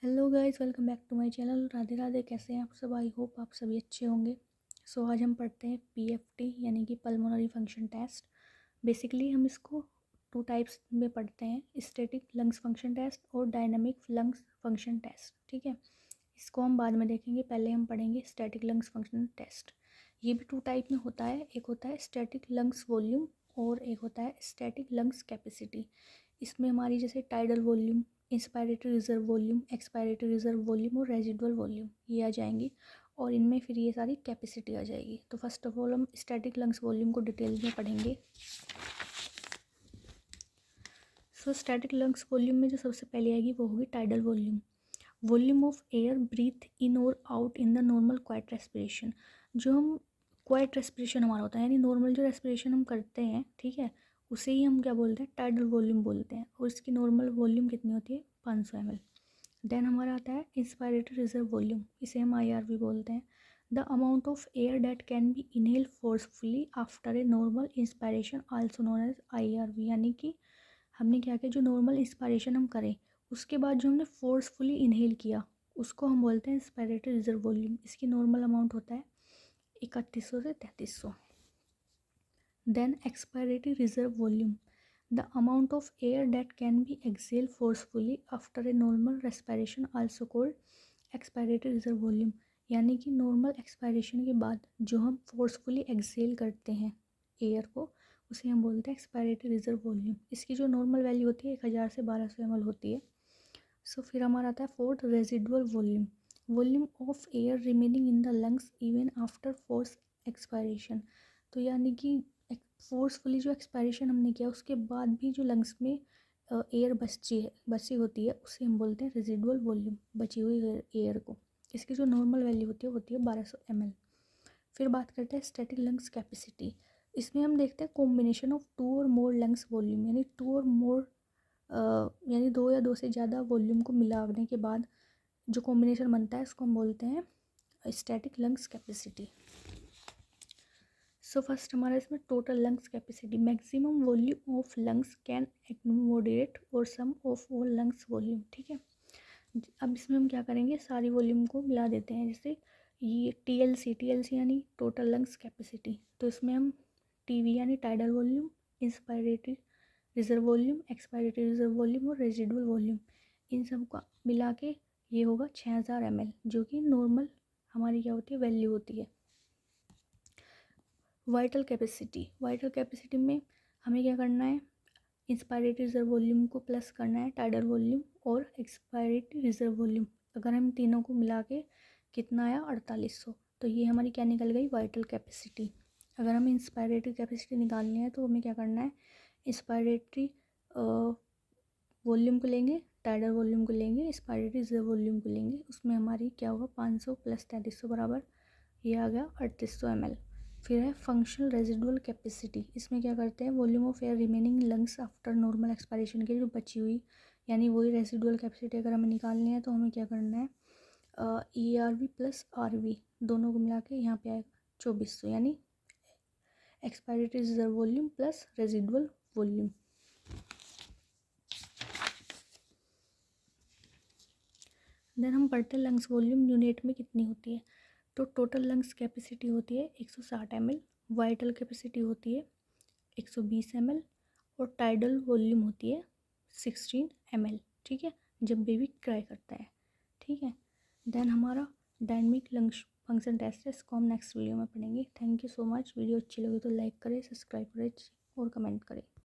Hello guys, welcome back to my channel. Radhe Radhe. कैसे हैं आप सब? आई होप आप सभी अच्छे होंगे। सो आज हम पढ़ते हैं पीएफटी यानी कि पल्मोनरी फंक्शन टेस्ट। बेसिकली हम इसको टू टाइप्स में पढ़ते हैं, स्टैटिक लंग्स फंक्शन टेस्ट और डायनामिक लंग्स फंक्शन टेस्ट। ठीक है, इसको हम बाद में देखेंगे, पहले हम पढ़ेंगे स्टैटिक लंग्स फंक्शन टेस्ट। ये भी टू टाइप में होता है, एक होता है स्टैटिक लंग्स वॉल्यूम और एक होता है स्टैटिक लंग्स कैपेसिटी। इसमें हमारी जैसे tidal volume, inspiratory reserve volume, expiratory reserve volume और रेजिडुअल वॉल्यूम ये आ जाएंगी और इनमें फिर ये सारी कैपेसिटी आ जाएगी। तो फर्स्ट ऑफ ऑल हम स्टैटिक लंग्स वॉल्यूम को डिटेल में पढ़ेंगे। सो स्टैटिक लंग्स वॉल्यूम में जो सबसे पहले आएगी वो होगी tidal volume. Volume of air breath in और out in the normal quiet respiration. जो हम क्वाइट रेस्पिरेशन हमारा होता है, यानी नॉर्मल जो रेस्पिरेशन हम करते हैं, ठीक है, उसे ही हम क्या बोलते हैं, टाइडल वॉल्यूम बोलते हैं। और इसकी नॉर्मल वॉल्यूम कितनी होती है, 500 ml। देन हमारा आता है इंस्पायरेटरी रिजर्व वॉल्यूम, इसे हम IRV बोलते हैं। The amount of air that can be inhale forcefully after a normal inspiration also known as IRV। यानी कि हमने क्या किया, जो नॉर्मल इंस्पायरेशन हम करें उसके बाद जो हमने फोर्सफुली इनहेल किया उसको हम बोलते हैं इंस्पायरेटरी रिजर्व वॉल्यूम। इसकी नॉर्मल अमाउंट होता है 3100 से 3300। Then expiratory reserve volume, the amount of air that can be exhale forcefully after a normal respiration also called expiratory reserve volume. यानी कि नॉर्मल एक्सपायरेशन के बाद जो हम फोर्सफुली एक्सेल करते हैं एयर को, उसे हम बोलते हैं एक्सपायरेटरी रिजर्व वॉल्यूम। इसकी जो नॉर्मल वैल्यू होती है 1000 से 1200 ml होती है। सो फिर हमारा आता है fourth residual volume, volume of air remaining in the lungs even after force expiration. तो यानी कि फोर्सफुली जो एक्सपायरेशन हमने किया उसके बाद भी जो लंग्स में एयर बची होती है उसे हम बोलते हैं रेजिडुअल वॉल्यूम, बची हुई एयर को। इसकी जो नॉर्मल वैल्यू होती है 1200 ml। फिर बात करते हैं स्टैटिक लंग्स कैपेसिटी। इसमें हम देखते हैं कॉम्बिनेशन ऑफ टू और मोर लंग्स वॉल्यूम, यानी टू और मोर यानी दो या दो से ज़्यादा वॉल्यूम को मिलाने के बाद जो कॉम्बिनेशन बनता है उसको हम बोलते हैं static lungs capacity. So first हमारा इसमें total lungs capacity, maximum volume of lungs can accommodate और sum of all lungs volume. ठीक है, अब इसमें हम क्या करेंगे, सारी वॉल्यूम को मिला देते हैं। जैसे ये TLC यानी टोटल लंग्स कैपेसिटी, तो इसमें हम TV यानी tidal volume, inspiratory reserve volume, expiratory reserve volume और रेजिडुअल वॉल्यूम, इन सब का मिला के ये होगा 6000 ml, जो कि नॉर्मल हमारी क्या होती है, वैल्यू होती है। वाइटल कैपेसिटी में हमें क्या करना है, इंस्पायरेटरी रिजर्व वॉल्यूम को प्लस करना है टाइडल वॉल्यूम और एक्सपायरेटरी रिजर्व वॉल्यूम। अगर हम तीनों को मिला के कितना आया, 4800, तो ये हमारी क्या निकल गई, वाइटल कैपेसिटी। अगर हमें इंस्पायरेटरी कैपेसिटी निकालनी है तो हमें क्या करना है, इंस्पायरेटरी वॉल्यूम को लेंगे, टाइडल वॉल्यूम को लेंगे, इंस्पायरेटरी रिजर्व वॉल्यूम को लेंगे, उसमें हमारी क्या होगा, 500 + 3300 बराबर ये आ गया 3800 ml। फिर है फंक्शनल रेजिडुअल कैपेसिटी, इसमें क्या करते हैं, volume of air remaining lungs after normal expiration के जो बची हुई, यानी वही रेजिडुअल कैपेसिटी अगर हमें निकालनी है तो हमें क्या करना है, ERV + RV दोनों को मिला के यहाँ पे आएगा 2400, यानी expiratory reserve volume plus residual volume. Then हम पढ़ते हैं लंग्स वॉल्यूम यूनिट में कितनी होती है। तो टोटल लंग्स कैपेसिटी होती है 160 ml, वाइटल कैपेसिटी होती है 120 ml और टाइडल वॉल्यूम होती है 16 ml। ठीक है, जब बेबी क्राई करता है। ठीक है, देन हमारा डायनामिक लंग्स फंक्शन टेस्ट है, इसको हम नेक्स्ट वीडियो में पढ़ेंगे। Thank you so much. Video अच्छी लगी तो लाइक करें, सब्सक्राइब करें और कमेंट करें।